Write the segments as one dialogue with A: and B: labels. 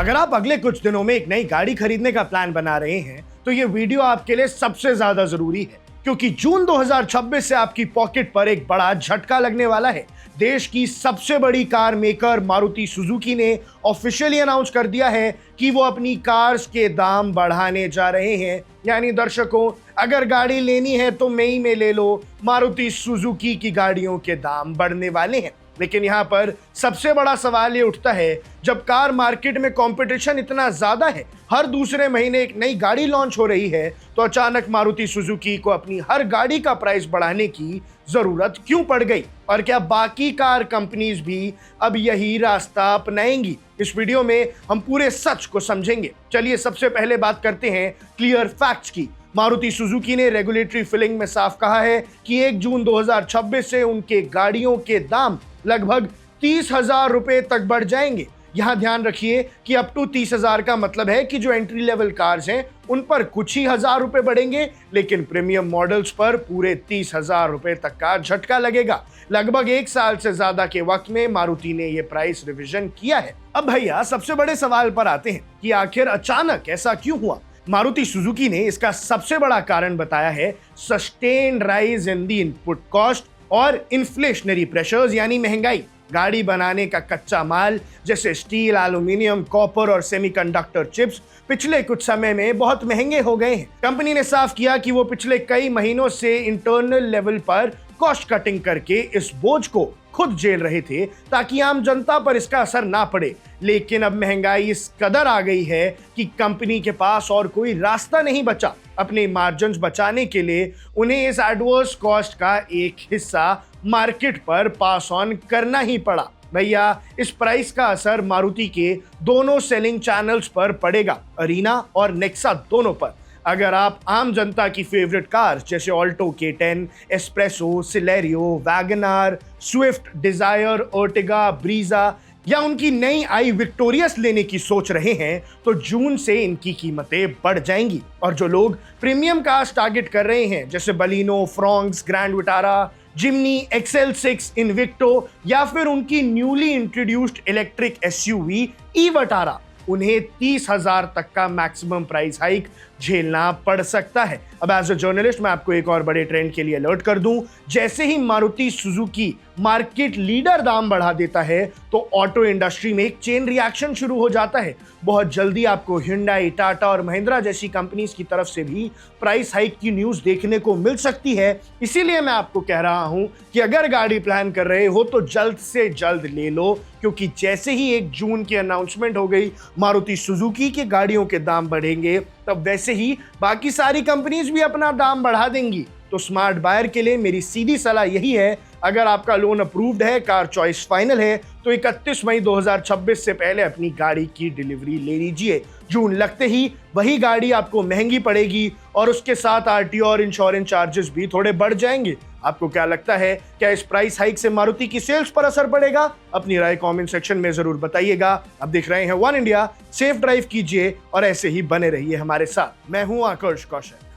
A: अगर आप अगले कुछ दिनों में एक नई गाड़ी खरीदने का प्लान बना रहे हैं तो ये वीडियो आपके लिए सबसे ज्यादा जरूरी है, क्योंकि जून 2026 से आपकी पॉकेट पर एक बड़ा झटका लगने वाला है। देश की सबसे बड़ी कार मेकर मारुति सुजुकी ने ऑफिशियली अनाउंस कर दिया है कि वो अपनी कार्स के दाम बढ़ाने जा रहे हैं। यानी दर्शकों, अगर गाड़ी लेनी है तो मई में ले लो, मारुति सुजुकी की गाड़ियों के दाम बढ़ने वाले हैं। लेकिन यहाँ पर सबसे बड़ा सवाल ये उठता है, जब कार मार्केट में कंपटीशन इतना ज्यादा है, हर दूसरे महीने एक नई गाड़ी लॉन्च हो रही है, तो अचानक मारुति सुजुकी को अपनी हर गाड़ी का प्राइस बढ़ाने की जरूरत क्यों पड़ गई? और क्या बाकी कार कंपनीज भी अब यही रास्ता अपनाएंगी? इस वीडियो में हम पूरे सच को समझेंगे। चलिए सबसे पहले बात करते हैं क्लियर फैक्ट्स की। मारुति सुजुकी ने रेगुलेटरी फिलिंग में साफ कहा है कि 1 जून 2026 से उनके गाड़ियों के दाम लगभग 30,000 रुपए तक बढ़ जाएंगे। यहां ध्यान रखिए कि अप टू 30,000 का मतलब है कि जो एंट्री लेवल कार्स हैं उन पर कुछ ही हजार रुपए बढ़ेंगे, लेकिन प्रीमियम मॉडल्स पर पूरे 30,000 रुपए तक का झटका लगेगा। लगभग 1 साल से ज्यादा के वक्त में मारुति ने यह प्राइस रिवीजन किया है। अब भैया सबसे बड़े सवाल पर आते हैं कि आखिर अचानक ऐसा क्यों हुआ? मारुति सुजुकी ने इसका सबसे बड़ा कारण बताया है sustained rise in the input cost और इन्फ्लेशनरी प्रेशर्स, यानी महंगाई। गाड़ी बनाने का कच्चा माल जैसे स्टील, एल्यूमिनियम, कॉपर और सेमीकंडक्टर चिप्स पिछले कुछ समय में बहुत महंगे हो गए हैं। कंपनी ने साफ किया कि वो पिछले कई महीनों से इंटरनल लेवल पर कॉस्ट कटिंग करके इस बोझ को खुद झेल रहे थे ताकि आम जनता पर इसका असर ना पड़े। लेकिन अब महंगाई इस कदर आ गई है कि कंपनी के पास और कोई रास्ता नहीं बचा। अपने मार्जिन्स बचाने के लिए उन्हें इस एडवर्स कॉस्ट का एक हिस्सा मार्केट पर पास ऑन करना ही पड़ा। भैया इस प्राइस का असर मारुति के दोनों सेलिंग चैनल्स पर पड़ेगा, अरीना और नेक्सा दोनों पर। अगर आप आम जनता की फेवरेट कार जैसे Alto K10, Espresso, Celerio, WagonR, Swift, Dzire, Ertiga, Brezza या उनकी नई आई विक्टोरियस लेने की सोच रहे हैं, तो जून से इनकी कीमतें बढ़ जाएंगी। और जो लोग प्रीमियम कार्स टारगेट कर रहे हैं जैसे Baleno, Fronx, grand Vitara, Jimny, XL6, Invicto या फिर उनकी न्यूली इंट्रोड्यूस्ड इलेक्ट्रिक SUV ई वटारा, उन्हें 30,000 तक का मैक्सिमम प्राइस हाइक झेलना पड़ सकता है। अब एज अ जर्नलिस्ट मैं आपको एक और बड़े ट्रेंड के लिए अलर्ट कर दूं, जैसे ही मारुति सुजुकी मार्केट लीडर दाम बढ़ा देता है तो ऑटो इंडस्ट्री में एक चेन रिएक्शन शुरू हो जाता है। बहुत जल्दी आपको Hyundai, टाटा और महिंद्रा जैसी कंपनीज की तरफ से भी प्राइस हाइक की न्यूज देखने को मिल सकती है। इसीलिए मैं आपको कह रहा हूं कि अगर गाड़ी प्लान कर रहे हो तो जल्द से जल्द ले लो, क्योंकि जैसे ही 1 जून की अनाउंसमेंट हो गई मारुति सुजुकी के गाड़ियों के दाम बढ़ेंगे, तब वैसे ही बाकी सारी कंपनीज भी अपना दाम बढ़ा देंगी। तो स्मार्ट बायर के लिए मेरी सीधी सलाह यही है, अगर आपका लोन अप्रूव्ड है, कार चॉइस फाइनल है, तो 31 मई 2026 से पहले अपनी गाड़ी की डिलीवरी ले लीजिए। जून लगते ही वही गाड़ी आपको महंगी पड़ेगी और उसके साथ RTO और इंश्योरेंस चार्जेस भी थोड़े बढ़ जाएंगे। आपको क्या लगता है, क्या इस प्राइस हाइक से मारुति की सेल्स पर असर पड़ेगा? अपनी राय कमेंट सेक्शन में जरूर बताइएगा। आप देख रहे हैं वन इंडिया, सेफ ड्राइव कीजिए और ऐसे ही बने रहिए हमारे साथ। मैं हूं आकर्ष Kaushik.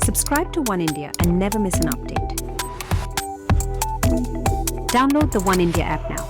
B: Subscribe to One India and never miss an update. Download the One India app now.